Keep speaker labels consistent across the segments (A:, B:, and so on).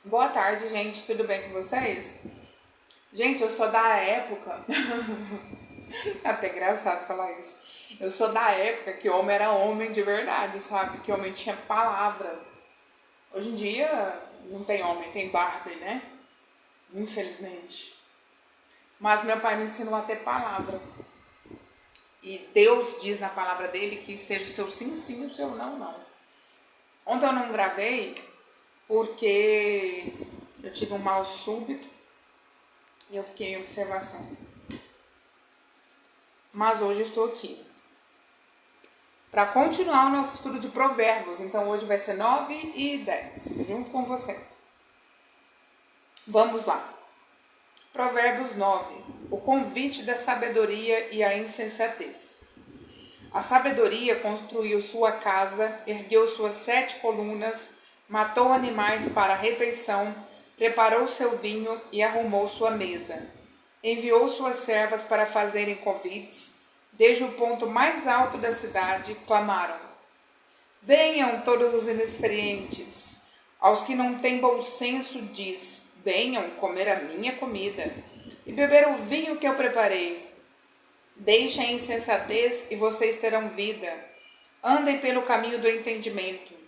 A: Boa tarde, gente. Tudo bem com vocês? Gente, eu sou da época. É até engraçado falar isso. Eu sou da época que homem era homem de verdade, sabe? Que homem tinha palavra. Hoje em dia não tem homem, tem Barbie, né? Infelizmente. Mas meu pai me ensinou a ter palavra. E Deus diz na palavra dele que seja o seu sim, sim e o seu não, não. Ontem eu não gravei porque eu tive um mal súbito e eu fiquei em observação. Mas hoje eu estou aqui para continuar o nosso estudo de provérbios. Então hoje vai ser 9 e 10, junto com vocês. Vamos lá. Provérbios 9. O convite da sabedoria e a insensatez. A sabedoria construiu sua casa, ergueu suas 7 colunas, matou animais para a refeição, preparou seu vinho e arrumou sua mesa. Enviou suas servas para fazerem convites. Desde o ponto mais alto da cidade, clamaram: venham todos os inexperientes. Aos que não têm bom senso, diz: venham comer a minha comida e beber o vinho que eu preparei. Deixem a insensatez e vocês terão vida. Andem pelo caminho do entendimento.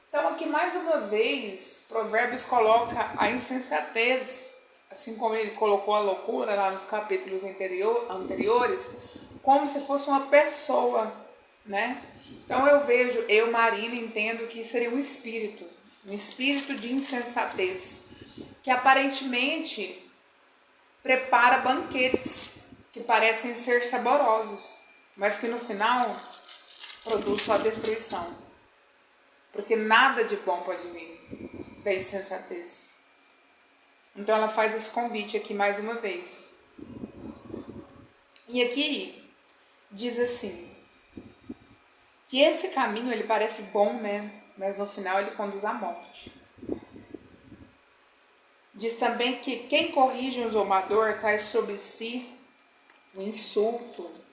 A: Então, aqui mais uma vez, Provérbios coloca a insensatez, assim como ele colocou a loucura lá nos capítulos anteriores, como se fosse uma pessoa, né? Então eu, Marina, entendo que seria um espírito de insensatez, que aparentemente prepara banquetes que parecem ser saborosos, mas que no final produz só destruição. Porque nada de bom pode vir da insensatez. Então ela faz esse convite aqui mais uma vez. E aqui diz assim, que esse caminho ele parece bom, né? Mas no final ele conduz à morte. Diz também que quem corrige um zombador traz sobre si o insulto.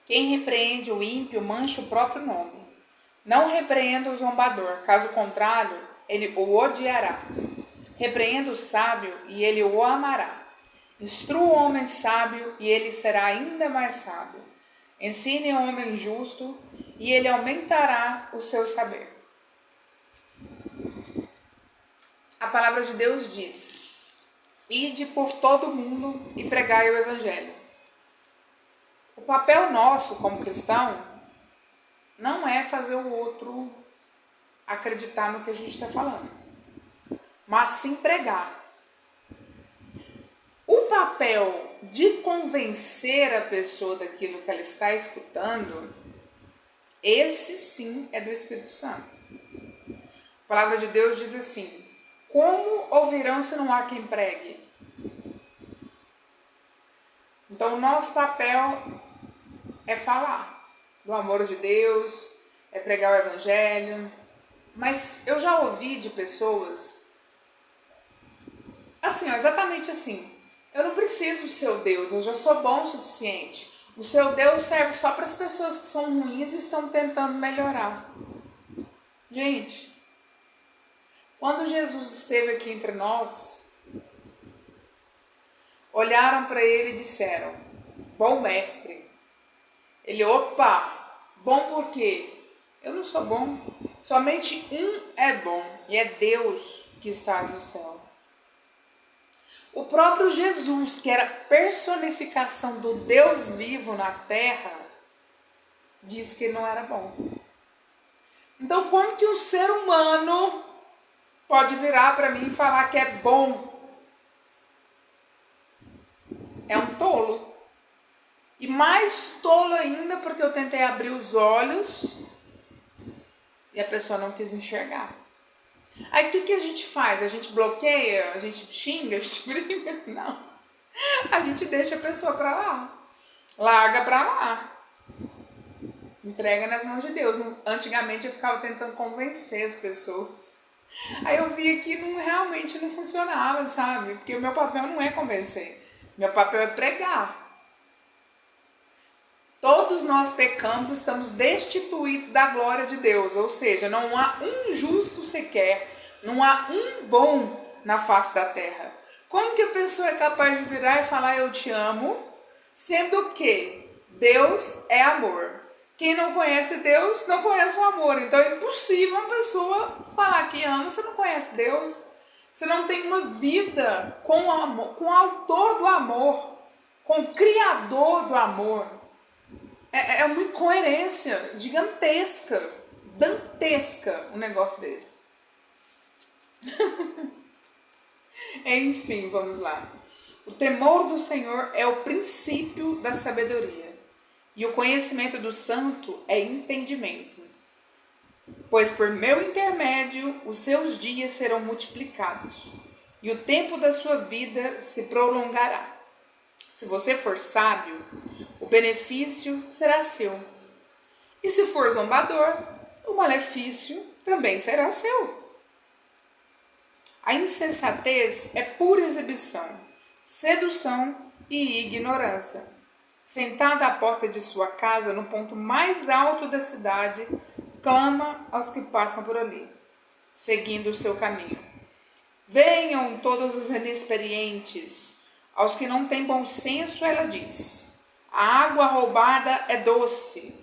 A: Quem repreende o ímpio mancha o próprio nome. Não repreenda o zombador, caso contrário, ele o odiará. Repreenda o sábio e ele o amará. Instrua o homem sábio e ele será ainda mais sábio. Ensine o homem justo e ele aumentará o seu saber. A palavra de Deus diz: ide por todo o mundo e pregai o evangelho. O papel nosso como cristão não é fazer o outro acreditar no que a gente está falando, mas sim pregar. O papel de convencer a pessoa daquilo que ela está escutando, esse sim é do Espírito Santo. A palavra de Deus diz assim: como ouvirão se não há quem pregue? Então o nosso papel é falar do amor de Deus, é pregar o evangelho. Mas eu já ouvi de pessoas assim, ó, exatamente assim: eu não preciso do seu Deus, eu já sou bom o suficiente. O seu Deus serve só para as pessoas que são ruins e estão tentando melhorar. Gente, quando Jesus esteve aqui entre nós, olharam para ele e disseram: bom mestre. Ele, opa, bom por quê? Eu não sou bom. Somente um é bom, e é Deus que estás no céu. O próprio Jesus, que era personificação do Deus vivo na terra, disse que ele não era bom. Então, como que um ser humano pode virar para mim e falar que é bom? É um tolo. E mais tolo ainda porque eu tentei abrir os olhos e a pessoa não quis enxergar. Aí o que a gente faz? A gente bloqueia? A gente xinga? A gente briga? Não. A gente deixa a pessoa pra lá. Larga pra lá. Entrega nas mãos de Deus. Antigamente eu ficava tentando convencer as pessoas. Aí eu vi que realmente não funcionava, sabe? Porque o meu papel não é convencer. Meu papel é pregar. Todos nós pecamos, estamos destituídos da glória de Deus, ou seja, não há um justo sequer, não há um bom na face da terra. Como que a pessoa é capaz de virar e falar eu te amo, sendo que Deus é amor? Quem não conhece Deus não conhece o amor, então é impossível uma pessoa falar que ama, você não conhece Deus, você não tem uma vida com o amor, com o autor do amor, com o criador do amor. É uma incoerência gigantesca, dantesca um negócio desse. Enfim, vamos lá. O temor do Senhor é o princípio da sabedoria, e o conhecimento do santo é entendimento. Pois por meu intermédio os seus dias serão multiplicados, e o tempo da sua vida se prolongará. Se você for sábio, o benefício será seu. E se for zombador, o malefício também será seu. A insensatez é pura exibição, sedução e ignorância. Sentada à porta de sua casa, no ponto mais alto da cidade, clama aos que passam por ali, seguindo o seu caminho. Venham todos os inexperientes, aos que não têm bom senso, ela diz: a água roubada é doce,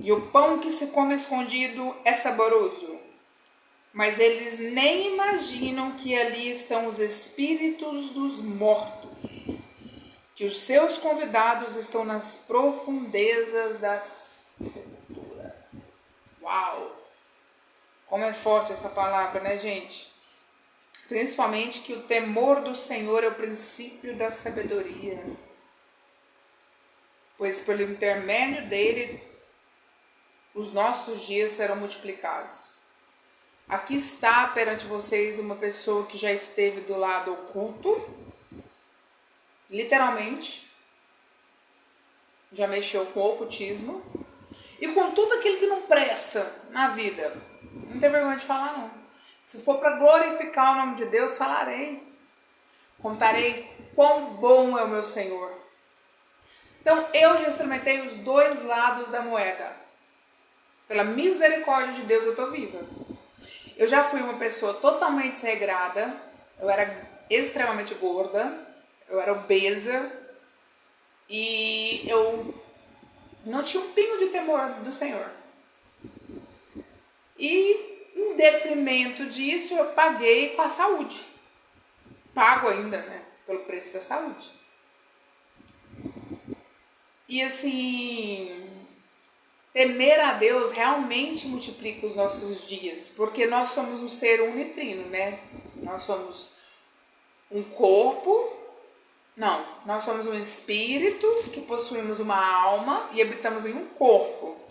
A: e o pão que se come escondido é saboroso. Mas eles nem imaginam que ali estão os espíritos dos mortos, que os seus convidados estão nas profundezas da sepultura. Uau! Como é forte essa palavra, né, gente? Principalmente que o temor do Senhor é o princípio da sabedoria, pois pelo intermédio dele os nossos dias serão multiplicados. Aqui está perante vocês uma pessoa que já esteve do lado oculto, literalmente, já mexeu com o ocultismo e com tudo aquilo que não presta na vida. Não tem vergonha de falar, não. Se for para glorificar o nome de Deus, falarei. Contarei quão bom é o meu Senhor. Então, eu já experimentei os dois lados da moeda. Pela misericórdia de Deus, eu estou viva. Eu já fui uma pessoa totalmente desregrada. Eu era extremamente gorda. Eu era obesa. E eu não tinha um pingo de temor do Senhor. E, em detrimento disso, eu paguei com a saúde. Pago ainda, né? Pelo preço da saúde. E assim, temer a Deus realmente multiplica os nossos dias, porque nós somos um ser unitrino, né? Nós somos um corpo, nós somos um espírito que possuímos uma alma e habitamos em um corpo.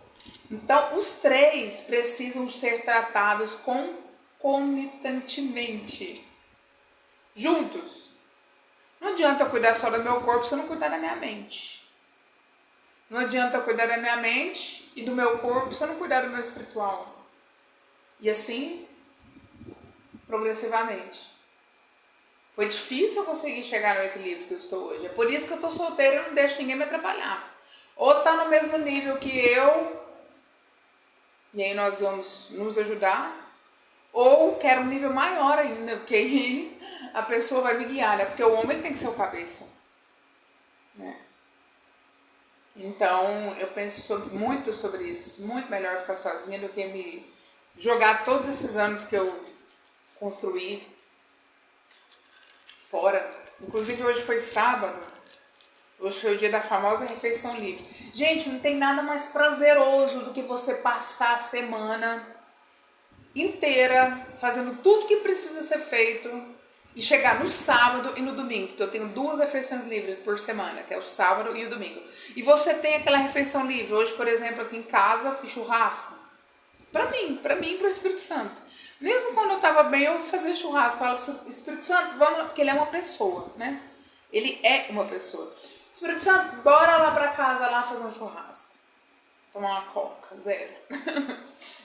A: Então, os três precisam ser tratados concomitantemente, juntos. Não adianta eu cuidar só do meu corpo se eu não cuidar da minha mente. Não adianta eu cuidar da minha mente e do meu corpo se eu não cuidar do meu espiritual. E assim, progressivamente. Foi difícil eu conseguir chegar no equilíbrio que eu estou hoje. É por isso que eu estou solteira e não deixo ninguém me atrapalhar. Ou tá no mesmo nível que eu, e aí nós vamos nos ajudar, ou quero um nível maior ainda, porque aí a pessoa vai me guiar, né? Porque o homem tem que ser o cabeça, né? Então, eu penso muito sobre isso. Muito melhor ficar sozinha do que me jogar todos esses anos que eu construí fora. Inclusive, hoje foi sábado. Hoje foi o dia da famosa refeição livre. Gente, não tem nada mais prazeroso do que você passar a semana inteira fazendo tudo que precisa ser feito e chegar no sábado e no domingo, porque eu tenho 2 refeições livres por semana, que é o sábado e o domingo. E você tem aquela refeição livre. Hoje, por exemplo, aqui em casa, eu fiz churrasco. Pra mim e pro Espírito Santo. Mesmo quando eu tava bem, eu fazia churrasco. Eu falava, Espírito Santo, vamos lá, porque ele é uma pessoa, né? Ele é uma pessoa. Espírito Santo, bora lá pra casa, lá fazer um churrasco. Tomar uma coca, 0.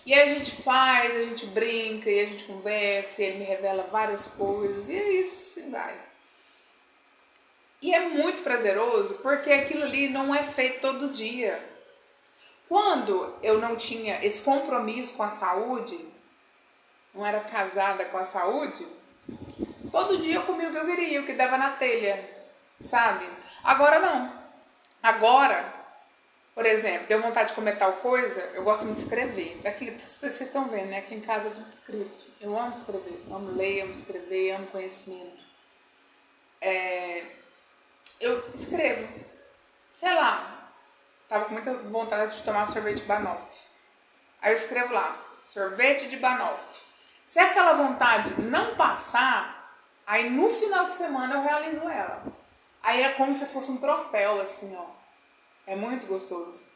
A: E aí a gente faz, a gente brinca, e a gente conversa, e ele me revela várias coisas, e é isso, e vai. E é muito prazeroso, porque aquilo ali não é feito todo dia. Quando eu não tinha esse compromisso com a saúde, não era casada com a saúde, todo dia eu comia o que eu queria, o que dava na telha, sabe? Agora não. Agora, por exemplo, deu vontade de comer tal coisa, eu gosto muito de escrever. Aqui, vocês estão vendo, né? Aqui em casa é tudo escrito. Eu amo escrever, amo ler, amo escrever, amo conhecimento. Eu escrevo. Sei lá, tava com muita vontade de tomar sorvete Banoffee. Aí eu escrevo lá, sorvete de Banoffee. Se aquela vontade não passar, aí no final de semana eu realizo ela. Aí é como se fosse um troféu, assim, ó. É muito gostoso.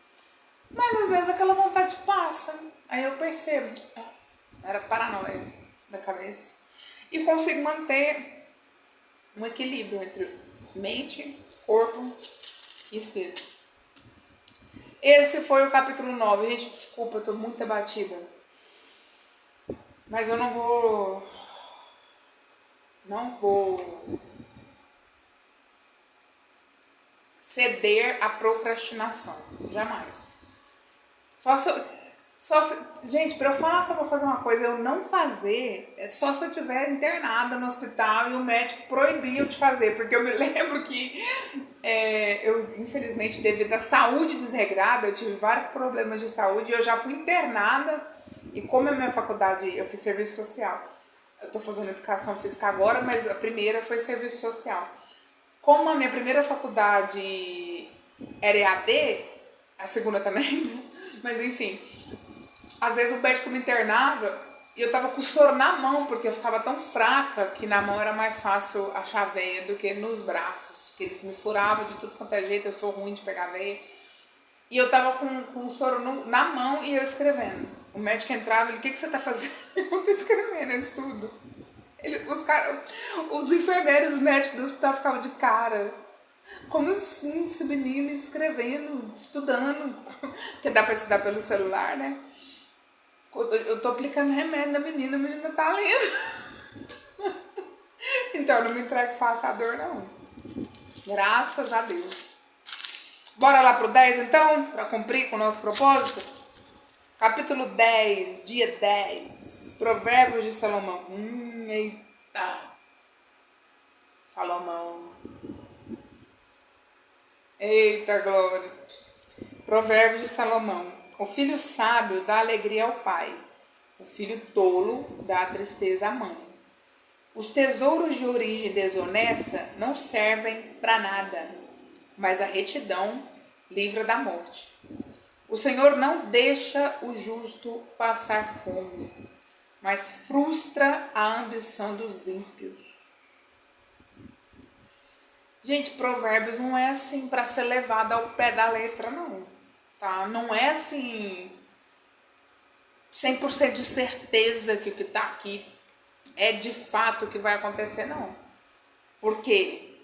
A: Mas às vezes aquela vontade passa. Aí eu percebo. Era paranoia da cabeça. E consigo manter um equilíbrio entre mente, corpo e espírito. Esse foi o capítulo 9. Gente, desculpa, eu tô muito abatida. Mas eu não vou ceder à procrastinação. Jamais. Gente, pra eu falar que eu vou fazer uma coisa e eu não fazer, é só se eu estiver internada no hospital e o médico proibiu de fazer. Porque eu me lembro que eu, infelizmente, devido à saúde desregrada, eu tive vários problemas de saúde e eu já fui internada. E como a minha faculdade, eu fiz serviço social. Eu tô fazendo educação física agora, mas a primeira foi serviço social. Como a minha primeira faculdade era EAD, a segunda também, mas enfim, às vezes o médico me internava e eu tava com soro na mão, porque eu ficava tão fraca que na mão era mais fácil achar veia do que nos braços, que eles me furavam de tudo quanto é jeito, eu sou ruim de pegar veia. E eu tava com o soro na mão e eu escrevendo. O médico entrava e ele, o que você tá fazendo? Eu tô escrevendo, eu estudo. Os enfermeiros, os médicos do hospital ficavam de cara. Como assim, esse menino escrevendo, estudando? Porque dá pra estudar pelo celular, né? Eu tô aplicando remédio na menina, a menina tá lendo. Então eu não me entrego fácil à dor, não. Graças a Deus. Bora lá pro 10 então, pra cumprir com o nosso propósito? Capítulo 10, dia 10. Provérbios de Salomão. Eita. Salomão. Eita, glória. Provérbios de Salomão. O filho sábio dá alegria ao pai. O filho tolo dá tristeza à mãe. Os tesouros de origem desonesta não servem para nada, mas a retidão livra da morte. O Senhor não deixa o justo passar fome, mas frustra a ambição dos ímpios. Gente, Provérbios não é assim para ser levado ao pé da letra, não. Tá? Não é assim 100% de certeza que o que está aqui é de fato o que vai acontecer, não. Porque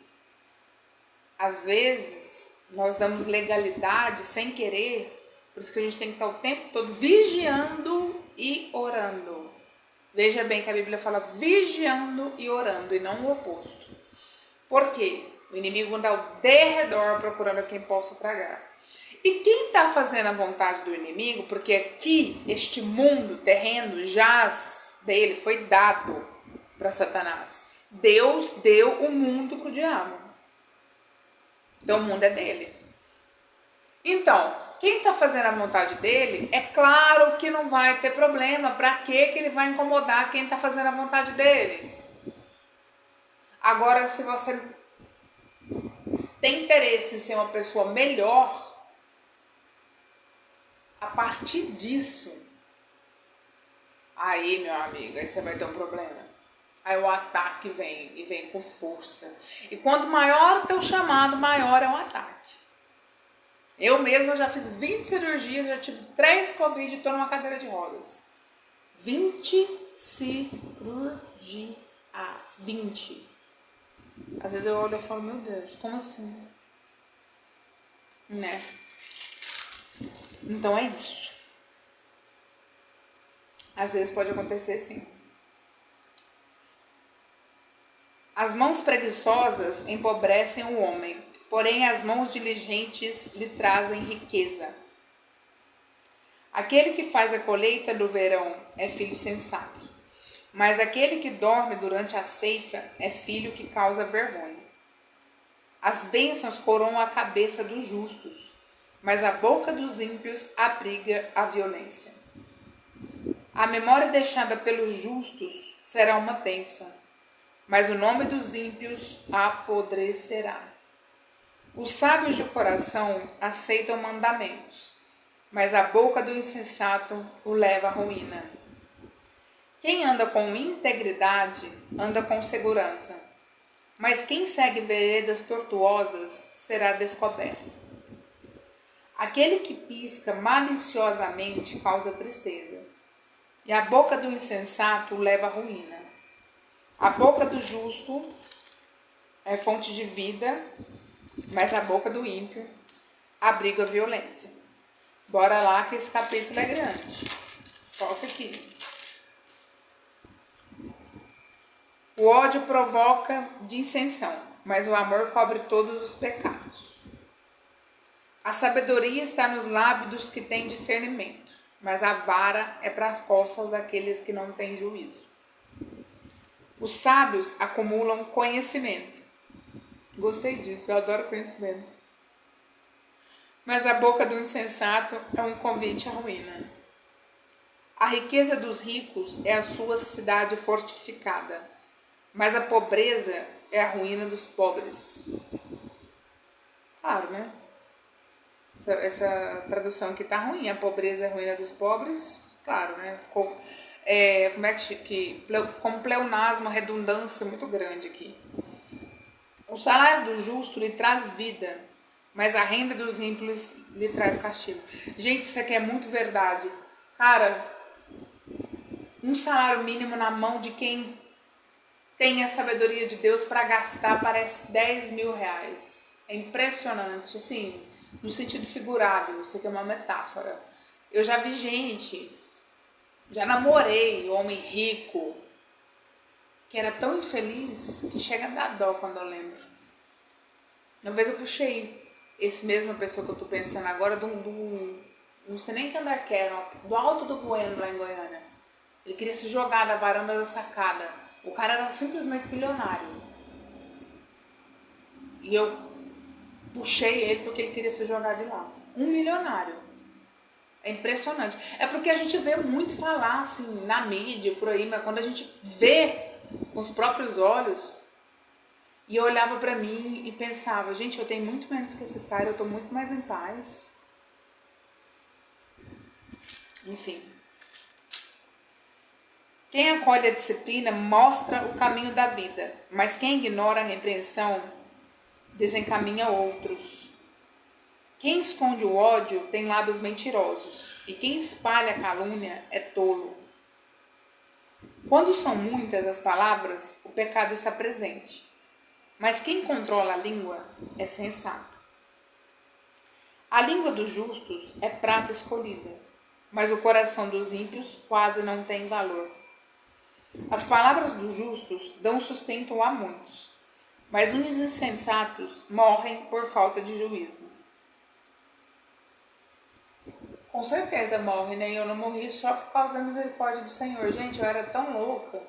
A: às vezes nós damos legalidade sem querer. Por isso que a gente tem que estar o tempo todo vigiando e orando. Veja bem que a Bíblia fala vigiando e orando e não o oposto. Por quê? O inimigo anda ao derredor procurando quem possa tragar. E quem está fazendo a vontade do inimigo, porque aqui este mundo terreno jaz dele, foi dado para Satanás. Deus deu o mundo para o diabo. Então o mundo é dele. Então, quem está fazendo a vontade dele, é claro que não vai ter problema. Para que ele vai incomodar quem está fazendo a vontade dele? Agora, se você tem interesse em ser uma pessoa melhor, a partir disso, aí, meu amigo, aí você vai ter um problema. Aí o ataque vem, e vem com força. E quanto maior o teu chamado, maior é o ataque. Eu mesma já fiz 20 cirurgias, já tive 3 Covid e estou numa cadeira de rodas. 20 cirurgias. 20. Às vezes eu olho e falo, meu Deus, como assim? Né? Então é isso. Às vezes pode acontecer sim. As mãos preguiçosas empobrecem o homem, porém as mãos diligentes lhe trazem riqueza. Aquele que faz a colheita do verão é filho sensato, mas aquele que dorme durante a ceifa é filho que causa vergonha. As bênçãos coroam a cabeça dos justos, mas a boca dos ímpios abriga a violência. A memória deixada pelos justos será uma bênção, mas o nome dos ímpios apodrecerá. Os sábios de coração aceitam mandamentos, mas a boca do insensato o leva à ruína. Quem anda com integridade anda com segurança, mas quem segue veredas tortuosas será descoberto. Aquele que pisca maliciosamente causa tristeza, e a boca do insensato o leva à ruína. A boca do justo é fonte de vida, mas a boca do ímpio abriga a violência. Bora lá que esse capítulo é grande. Foca aqui. O ódio provoca dissensão, mas o amor cobre todos os pecados. A sabedoria está nos lábios dos que têm discernimento, mas a vara é para as costas daqueles que não têm juízo. Os sábios acumulam conhecimento. Gostei disso, eu adoro conhecimento. Mas a boca do insensato é um convite à ruína. A riqueza dos ricos é a sua cidade fortificada, mas a pobreza é a ruína dos pobres. Claro, né? Essa tradução aqui tá ruim. A pobreza é a ruína dos pobres. Claro, né? Ficou ficou um pleonasmo, uma redundância muito grande aqui. O salário do justo lhe traz vida, mas a renda dos ímpios lhe traz castigo. Gente, isso aqui é muito verdade. Cara, um salário mínimo na mão de quem tem a sabedoria de Deus para gastar parece 10 mil reais. É impressionante, assim, no sentido figurado. Isso aqui é uma metáfora. Eu já vi gente, já namorei homem rico, que era tão infeliz que chega a dar dó quando eu lembro. Uma vez eu puxei esse mesma pessoa que eu tô pensando agora não sei nem que andar que era, do Alto do Bueno, lá em Goiânia. Ele queria se jogar da varanda da sacada. O cara era simplesmente milionário. E eu puxei ele porque ele queria se jogar de lá. Um milionário. É impressionante. É porque a gente vê muito falar assim na mídia, por aí, mas quando a gente vê com os próprios olhos, e eu olhava pra mim e pensava, gente, eu tenho muito menos que esse cara, eu tô muito mais em paz. Enfim. Quem acolhe a disciplina mostra o caminho da vida, mas quem ignora a repreensão desencaminha outros. Quem esconde o ódio tem lábios mentirosos, e quem espalha a calúnia é tolo. Quando são muitas as palavras, o pecado está presente, mas quem controla a língua é sensato. A língua dos justos é prata escolhida, mas o coração dos ímpios quase não tem valor. As palavras dos justos dão sustento a muitos, mas os insensatos morrem por falta de juízo. Com certeza morre, né? Eu não morri só por causa da misericórdia do Senhor. Gente, eu era tão louca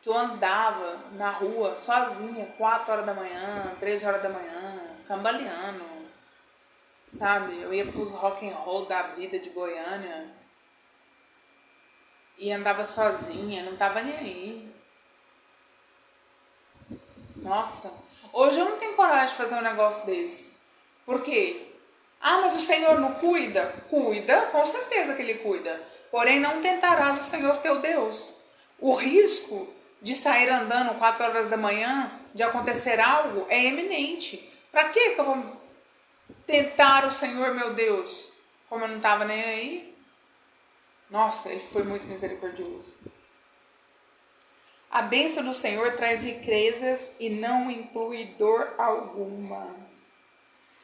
A: que eu andava na rua sozinha, 4 horas da manhã, 3 horas da manhã, cambaleando, sabe? Eu ia pros rock and roll da vida de Goiânia e andava sozinha, não tava nem aí. Nossa, hoje eu não tenho coragem de fazer um negócio desse. Por quê? Ah, mas o Senhor não cuida? Cuida, com certeza que Ele cuida. Porém, não tentarás o Senhor teu Deus. O risco de sair andando 4 horas da manhã, de acontecer algo, é eminente. Para que eu vou tentar o Senhor meu Deus? Como eu não estava nem aí. Nossa, Ele foi muito misericordioso. A bênção do Senhor traz riquezas e não inclui dor alguma.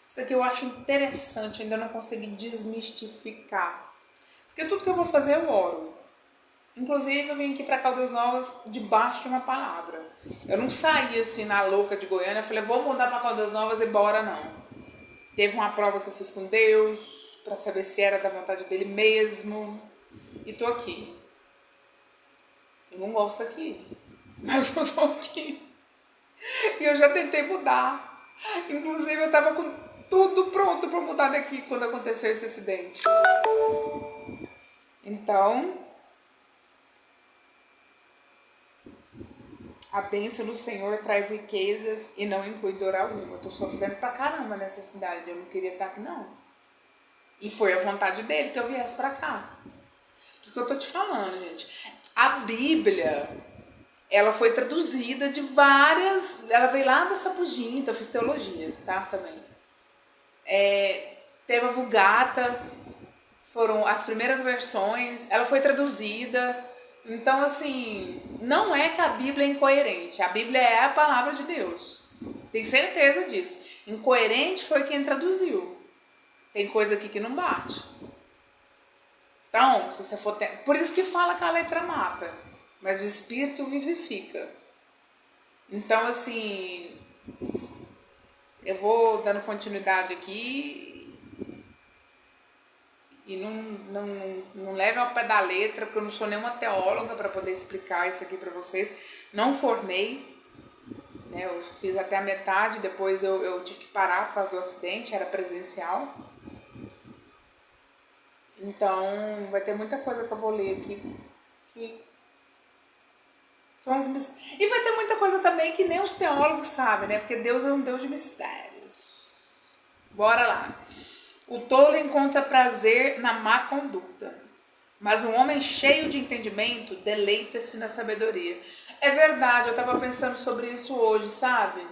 A: Isso aqui eu acho interessante, ainda não consegui desmistificar. Porque tudo que eu vou fazer eu oro. Inclusive eu vim aqui para Caldas Novas debaixo de uma palavra. Eu não saí assim na louca de Goiânia, eu falei, vou mudar para Caldas Novas e bora não. Teve uma prova que eu fiz com Deus, para saber se era da vontade dele mesmo. E tô aqui. Eu não gosto aqui, mas eu tô aqui. E eu já tentei mudar. Inclusive eu tava com tudo pronto para mudar daqui quando aconteceu esse acidente. Então, a bênção do Senhor traz riquezas e não inclui dor alguma. Eu tô sofrendo pra caramba nessa cidade. Eu não queria estar aqui, não. E foi a vontade dele que eu viesse pra cá. Por isso que eu tô te falando, gente. A Bíblia, ela foi traduzida de várias... Ela veio lá da Sapujinta, eu fiz teologia, tá? Também. Teve a Vulgata, foram as primeiras versões. Ela foi traduzida. Então, assim, não é que a Bíblia é incoerente. A Bíblia é a palavra de Deus. Tem certeza disso. Incoerente foi quem traduziu. Tem coisa aqui que não bate. Então, se você for... Por isso que fala que a letra mata. Mas o Espírito vivifica. Então, assim... Eu vou dando continuidade aqui... E não leve ao pé da letra, porque eu não sou nenhuma teóloga para poder explicar isso aqui para vocês. Não formei, né? Eu fiz até a metade, depois eu tive que parar por causa do acidente, era presencial. Então, vai ter muita coisa que eu vou ler aqui. E vai ter muita coisa também que nem os teólogos sabem, né? Porque Deus é um Deus de mistérios. Bora lá. O tolo encontra prazer na má conduta, mas um homem cheio de entendimento deleita-se na sabedoria. É verdade, eu estava pensando sobre isso hoje, sabe?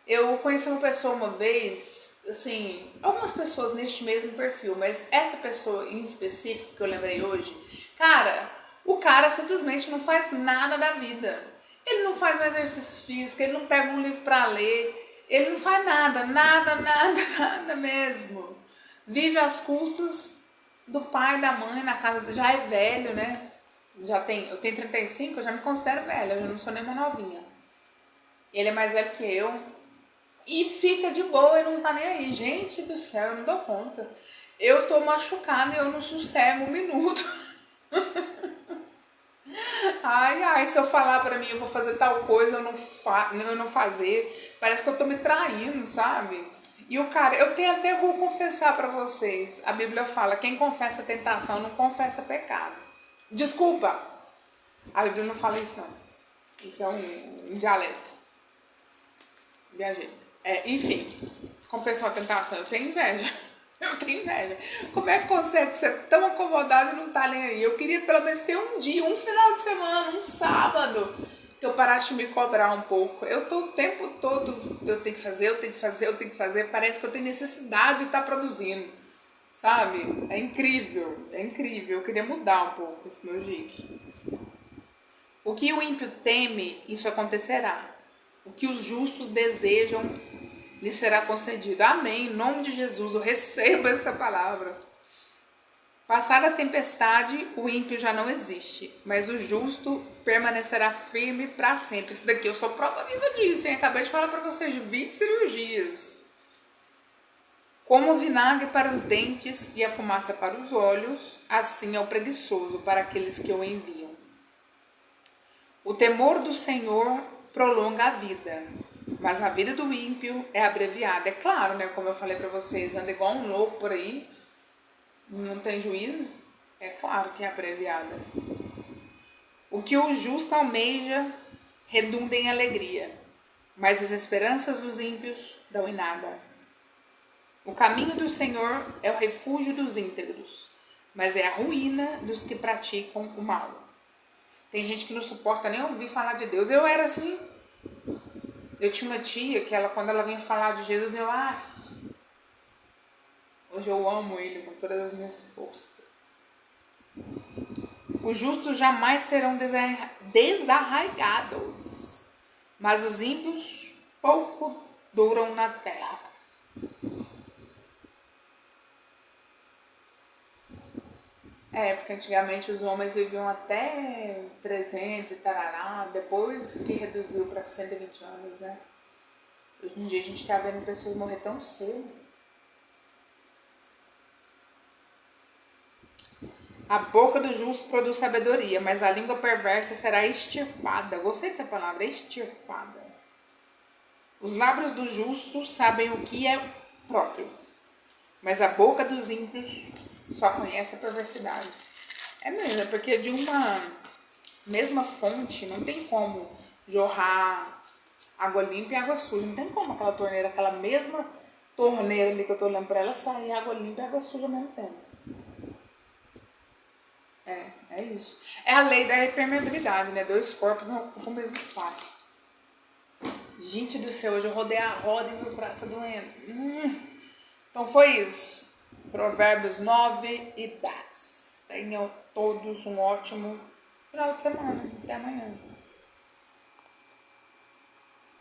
A: Eu conheci uma pessoa uma vez, assim, algumas pessoas neste mesmo perfil, mas essa pessoa em específico que eu lembrei hoje, cara, o cara simplesmente não faz nada da vida. Ele não faz um exercício físico, ele não pega um livro para ler, ele não faz nada, nada mesmo. Vive às custas do pai e da mãe na casa, já é velho, né? Eu tenho 35, eu já me considero velha, eu não sou nem uma novinha. Ele é mais velho que eu. E fica de boa e não tá nem aí. Gente do céu, eu não dou conta. Eu tô machucada e eu não sossego um minuto. Ai, se eu falar pra mim, eu vou fazer tal coisa, eu não fazer. Parece que eu tô me traindo, sabe? E o cara, vou confessar pra vocês. A Bíblia fala, quem confessa tentação não confessa pecado. Desculpa, a Bíblia não fala isso não. Isso é um dialeto. Viajei. Enfim, confessar uma tentação, eu tenho inveja. Eu tenho inveja. Como é que consegue ser tão acomodado e não tá nem aí? Eu queria pelo menos ter um dia, um final de semana, um sábado, que eu parasse de me cobrar um pouco. Eu tô o tempo todo, eu tenho que fazer. Parece que eu tenho necessidade de estar produzindo, sabe? É incrível. Eu queria mudar um pouco esse meu jeito. O que o ímpio teme, isso acontecerá. O que os justos desejam, lhe será concedido. Amém. Em nome de Jesus, eu recebo essa palavra. Passada a tempestade, o ímpio já não existe, mas o justo permanecerá firme para sempre. Isso daqui eu sou prova viva disso, hein? Acabei de falar para vocês de 20 cirurgias. Como o vinagre para os dentes e a fumaça para os olhos, assim é o preguiçoso para aqueles que o enviam. O temor do Senhor prolonga a vida, mas a vida do ímpio é abreviada. É claro, né? Como eu falei para vocês, anda igual um louco por aí, não tem juízo. É claro que é abreviada. O que o justo almeja redunda em alegria, mas as esperanças dos ímpios dão em nada. O caminho do Senhor é o refúgio dos íntegros, mas é a ruína dos que praticam o mal. Tem gente que não suporta nem ouvir falar de Deus. Eu era assim. Eu tinha uma tia que quando ela vinha falar de Jesus, hoje eu amo ele com todas as minhas forças. Os justos jamais serão desarraigados, mas os ímpios pouco duram na terra. Porque antigamente os homens viviam até 300 e tarará, depois que reduziu para 120 anos, né? Hoje em dia a gente tá vendo pessoas morrer tão cedo. A boca do justo produz sabedoria, mas a língua perversa será extirpada. Gostei dessa palavra, extirpada. Os lábios do justo sabem o que é próprio, mas a boca dos ímpios só conhece a perversidade. É mesmo, é porque de uma mesma fonte não tem como jorrar água limpa e água suja. Não tem como aquela torneira, aquela mesma torneira ali que eu tô olhando pra ela, sair água limpa e água suja ao mesmo tempo. É isso. É a lei da impermeabilidade, né? 2 corpos no mesmo espaço. Gente do céu, hoje eu rodei a roda e meus braços doendo. Então foi isso. Provérbios 9 e 10. Tenham todos um ótimo final de semana. Até amanhã.